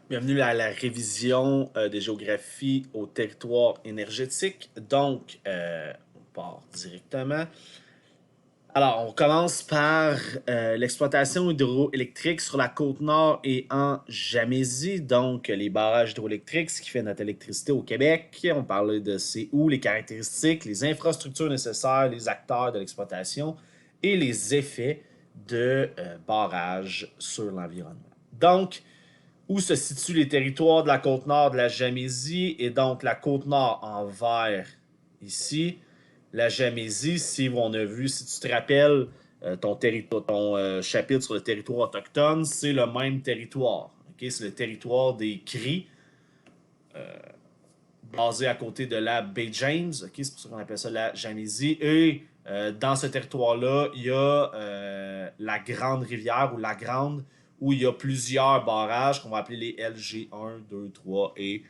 Bienvenue à la révision des géographies au territoire énergétique. Donc, on part directement. Alors, on commence par l'exploitation hydroélectrique sur la côte nord et en Jamésie. Donc, les barrages hydroélectriques, ce qui fait notre électricité au Québec. On parlait de c'est où, les caractéristiques, les infrastructures nécessaires, les acteurs de l'exploitation et les effets de barrages sur l'environnement. Donc, où se situent les territoires de la côte nord de la Jamésie et donc la côte nord en vert ici. La Jamésie, si on a vu, si tu te rappelles ton chapitre sur le territoire autochtone, c'est le même territoire. Okay? C'est le territoire des Cris, basé à côté de la Baie James. Okay? C'est pour ça qu'on appelle ça la Jamésie. Et dans ce territoire-là, il y a la Grande Rivière ou la Grande, où il y a plusieurs barrages qu'on va appeler les LG1, 2, 3 et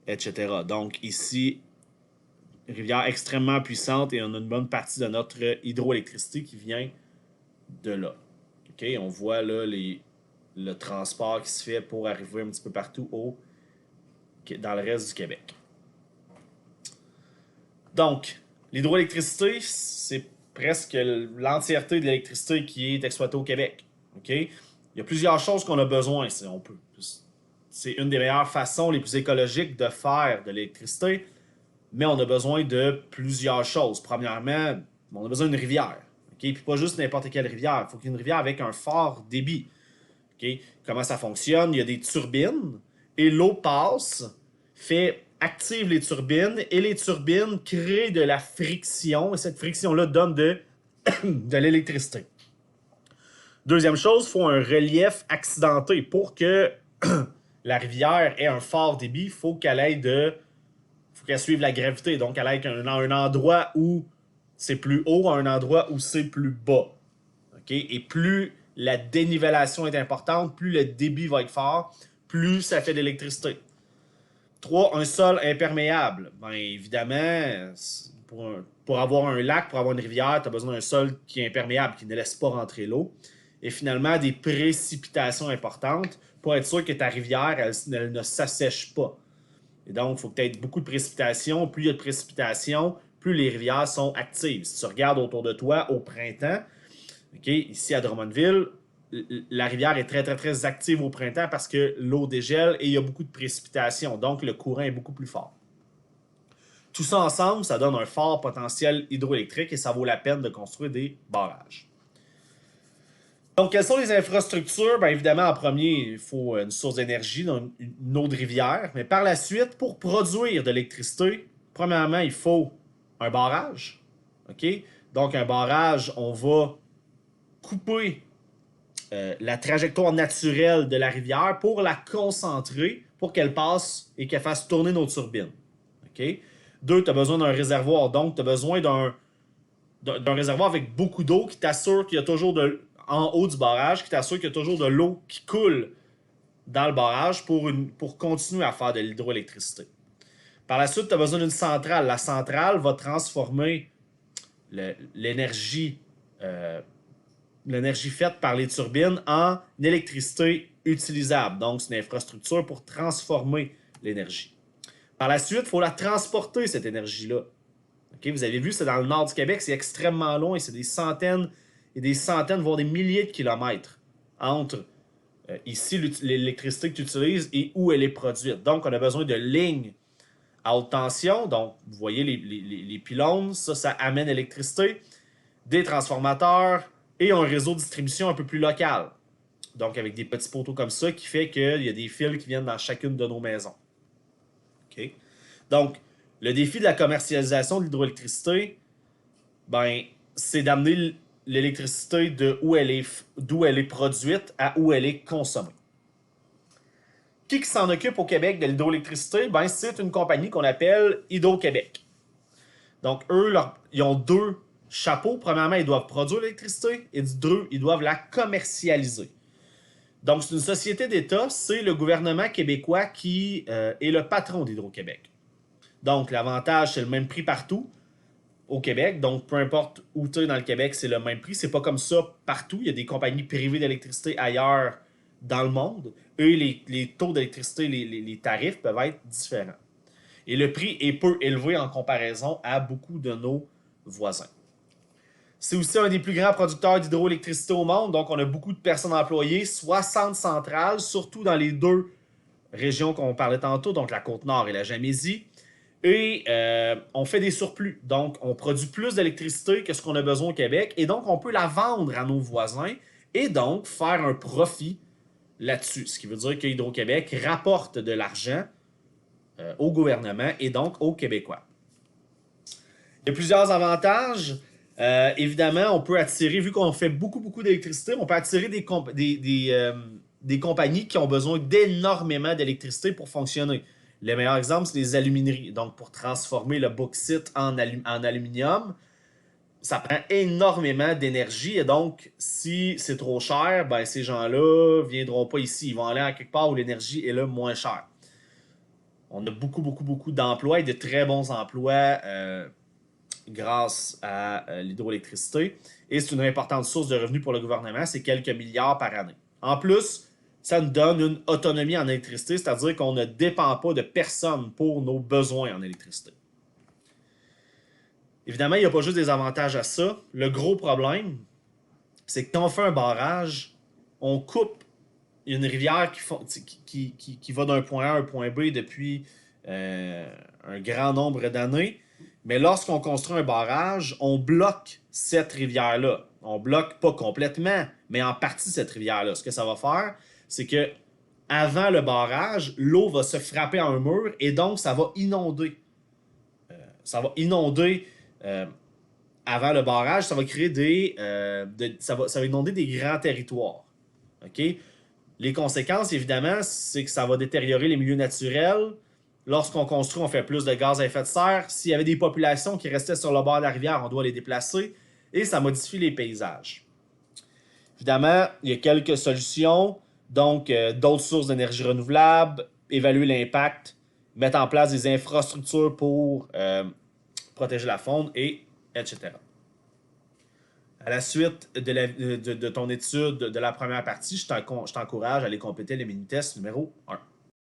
etc. Donc ici, rivière extrêmement puissante et on a une bonne partie de notre hydroélectricité qui vient de là. Okay? On voit là le transport qui se fait pour arriver un petit peu partout dans le reste du Québec. Donc, l'hydroélectricité, c'est presque l'entièreté de l'électricité qui est exploitée au Québec. Okay? Il y a plusieurs choses qu'on a besoin, si on peut. C'est une des meilleures façons les plus écologiques de faire de l'électricité, mais on a besoin de plusieurs choses. Premièrement, on a besoin d'une rivière. Okay? Puis pas juste n'importe quelle rivière. Il faut qu'il y ait une rivière avec un fort débit. Okay? Comment ça fonctionne? Il y a des turbines et l'eau passe, active les turbines et les turbines créent de la friction et cette friction-là donne de l'électricité. Deuxième chose, il faut un relief accidenté. Pour que la rivière ait un fort débit, il faut qu'elle suive la gravité. Donc, elle ait un endroit où c'est plus haut à un endroit où c'est plus bas. Okay? Et plus la dénivellation est importante, plus le débit va être fort, plus ça fait de l'électricité. 3. Un sol imperméable. Ben, évidemment, pour avoir un lac, pour avoir une rivière, tu as besoin d'un sol qui est imperméable, qui ne laisse pas rentrer l'eau. Et finalement, des précipitations importantes pour être sûr que ta rivière, elle ne s'assèche pas. Et donc, il faut peut-être beaucoup de précipitations. Plus il y a de précipitations, plus les rivières sont actives. Si tu regardes autour de toi au printemps, okay, ici à Drummondville, la rivière est très, très, très active au printemps parce que l'eau dégèle et il y a beaucoup de précipitations. Donc, le courant est beaucoup plus fort. Tout ça ensemble, ça donne un fort potentiel hydroélectrique et ça vaut la peine de construire des barrages. Donc, quelles sont les infrastructures? Bien, évidemment, en premier, il faut une source d'énergie, donc une eau de rivière. Mais par la suite, pour produire de l'électricité, premièrement, il faut un barrage. Okay? Donc, un barrage, on va couper la trajectoire naturelle de la rivière pour la concentrer, pour qu'elle passe et qu'elle fasse tourner nos turbines. Okay? 2, tu as besoin d'un réservoir. Donc, tu as besoin d'un réservoir avec beaucoup d'eau qui t'assure qu'il y a toujours en haut du barrage, qui t'assure qu'il y a toujours de l'eau qui coule dans le barrage pour continuer à faire de l'hydroélectricité. Par la suite, tu as besoin d'une centrale. La centrale va transformer l'énergie faite par les turbines en électricité utilisable. Donc, c'est une infrastructure pour transformer l'énergie. Par la suite, il faut la transporter, cette énergie-là. Okay, vous avez vu, c'est dans le nord du Québec, c'est extrêmement loin, c'est des centaines et des centaines, voire des milliers de kilomètres entre ici l'électricité que tu utilises et où elle est produite. Donc, on a besoin de lignes à haute tension. Donc, vous voyez les pylônes, ça amène l'électricité, des transformateurs et un réseau de distribution un peu plus local. Donc, avec des petits poteaux comme ça qui fait qu'il y a des fils qui viennent dans chacune de nos maisons. Okay? Donc, le défi de la commercialisation de l'hydroélectricité, ben, c'est d'amener l'électricité d'où elle est produite à où elle est consommée. Qui s'en occupe au Québec de l'hydroélectricité? Ben, c'est une compagnie qu'on appelle Hydro-Québec. Donc, eux, ils ont deux chapeaux. Premièrement, ils doivent produire l'électricité et deux, ils doivent la commercialiser. Donc, c'est une société d'État, c'est le gouvernement québécois qui est le patron d'Hydro-Québec. Donc, l'avantage, c'est le même prix partout au Québec. Donc, peu importe où tu es dans le Québec, c'est le même prix. C'est pas comme ça partout. Il y a des compagnies privées d'électricité ailleurs dans le monde, eux, les taux d'électricité, les tarifs peuvent être différents. Et le prix est peu élevé en comparaison à beaucoup de nos voisins. C'est aussi un des plus grands producteurs d'hydroélectricité au monde, donc on a beaucoup de personnes employées, 60 centrales, surtout dans les deux régions qu'on parlait tantôt, donc la Côte-Nord et la Gamésie. Et on fait des surplus, donc on produit plus d'électricité que ce qu'on a besoin au Québec, et donc on peut la vendre à nos voisins, et donc faire un profit là-dessus. Ce qui veut dire que Hydro-Québec rapporte de l'argent au gouvernement et donc aux Québécois. Il y a plusieurs avantages. Évidemment, on peut attirer, vu qu'on fait beaucoup d'électricité, on peut attirer des compagnies qui ont besoin d'énormément d'électricité pour fonctionner. Le meilleur exemple, c'est les alumineries. Donc, pour transformer le bauxite en aluminium, ça prend énormément d'énergie. Et donc, si c'est trop cher, ben, ces gens-là ne viendront pas ici. Ils vont aller à quelque part où l'énergie est là moins chère. On a beaucoup d'emplois et de très bons emplois grâce à l'hydroélectricité. Et c'est une importante source de revenus pour le gouvernement. C'est quelques milliards par année. En plus, ça nous donne une autonomie en électricité, c'est-à-dire qu'on ne dépend pas de personne pour nos besoins en électricité. Évidemment, il n'y a pas juste des avantages à ça. Le gros problème, c'est que quand on fait un barrage, on coupe une rivière qui va d'un point A à un point B depuis un grand nombre d'années. Mais lorsqu'on construit un barrage, on bloque cette rivière-là. On bloque pas complètement, mais en partie cette rivière-là. Ce que ça va faire, c'est que avant le barrage, l'eau va se frapper à un mur et donc ça va inonder. Ça va inonder avant le barrage, ça va créer ça va inonder des grands territoires. OK? Les conséquences, évidemment, c'est que ça va détériorer les milieux naturels. Lorsqu'on construit, on fait plus de gaz à effet de serre. S'il y avait des populations qui restaient sur le bord de la rivière, on doit les déplacer. Et ça modifie les paysages. Évidemment, il y a quelques solutions. Donc, d'autres sources d'énergie renouvelable, évaluer l'impact, mettre en place des infrastructures pour protéger la faune, et etc. À la suite de ton étude de la première partie, je t'encourage à aller compléter le mini-test numéro 1.